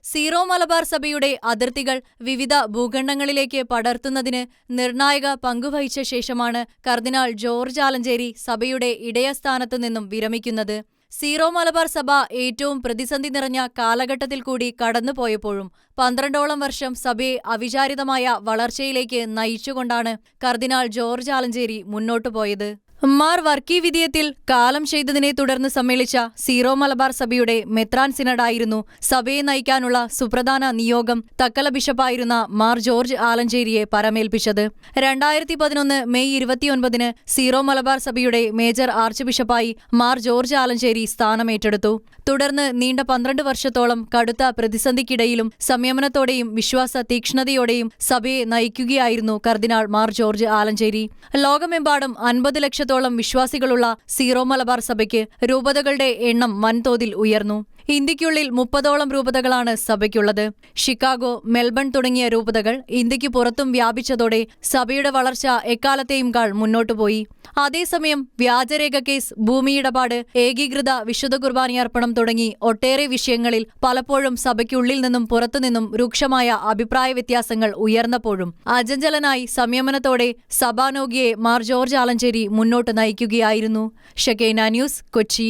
Zero Malabar സഭയുടെ അതിർത്തികൾ വിവിധ ഭൂഖണ്ഡങ്ങളിലേക്ക് പടർത്തുന്നതിന് നിർണായക പങ്കുവഹിച്ച ശേഷമാണ് കർദിനാൾ ജോർജ് ആലഞ്ചേരി സഭയുടെ ഇടയസ്ഥാനത്തു നിന്നും വിരമിക്കുന്നത്. സീറോ മലബാർ സഭ ഏറ്റവും പ്രതിസന്ധി നിറഞ്ഞ കാലഘട്ടത്തിൽ കൂടി കടന്നുപോയപ്പോഴും 12ഓളം വർഷം സഭയെ അവിചാരിതമായ വളർച്ചയിലേക്ക് നയിച്ചുകൊണ്ടാണ് കർദിനാൾ ജോർജ് ആലഞ്ചേരി മുന്നോട്ടുപോയത്. മാർ വർക്കി വിധേയത്തിൽ കാലം ചെയ്തതിനെ തുടർന്ന് സമ്മേളിച്ച സീറോ മലബാർ സഭയുടെ മെത്രാൻ സിനഡായിരുന്നു സഭയെ നയിക്കാനുള്ള സുപ്രധാന നിയോഗം തക്കല ബിഷപ്പായിരുന്ന മാർ ജോർജ് ആലഞ്ചേരിയെ പരമേൽപ്പിച്ചത്. 2011 മെയ് 29 സീറോ മലബാർ സഭയുടെ മേജർ ആർച്ച് ബിഷപ്പായി മാർ ജോർജ് ആലഞ്ചേരി സ്ഥാനമേറ്റെടുത്തു. തുടർന്ന് നീണ്ട 12 വർഷത്തോളം കടുത്ത പ്രതിസന്ധിക്കിടയിലും സംയമനത്തോടെയും വിശ്വാസ തീക്ഷ്ണതയോടെയും സഭയെ നയിക്കുകയായിരുന്നു കർദിനാൾ മാർ ജോർജ് ആലഞ്ചേരി. ലോകമെമ്പാടും 50 ലക്ഷത്തോളം വിശ്വാസികളുള്ള സീറോ മലബാർ സഭയ്ക്ക് രൂപതകളുടെ എണ്ണം വൻതോതിൽ ഉയർന്നു. ഇന്ത്യക്കുള്ളിൽ 30ഓളം രൂപതകളാണ് സഭയ്ക്കുള്ളത്. ഷിക്കാഗോ, മെൽബൺ തുടങ്ങിയ രൂപതകൾ ഇന്ത്യക്കു പുറത്തും വ്യാപിച്ചതോടെ സഭയുടെ വളർച്ച എക്കാലത്തെയും കാൾ മുന്നോട്ടുപോയി. അതേസമയം വ്യാജരേഖ കേസ്, ഭൂമിയിടപാട്, ഏകീകൃത വിശുദ്ധ കുർബാനയർപ്പണം തുടങ്ങി ഒട്ടേറെ വിഷയങ്ങളിൽ പലപ്പോഴും സഭയ്ക്കുള്ളിൽ നിന്നും പുറത്തുനിന്നും രൂക്ഷമായ അഭിപ്രായ വ്യത്യാസങ്ങൾ ഉയർന്നപ്പോഴും അചഞ്ചലനായി സംയമനത്തോടെ സഭാനോഗിയെ മാർ ജോർജ് ആലഞ്ചേരി മുന്നോട്ട് നയിക്കുകയായിരുന്നു. ഷെക്കേന ന്യൂസ്, കൊച്ചി.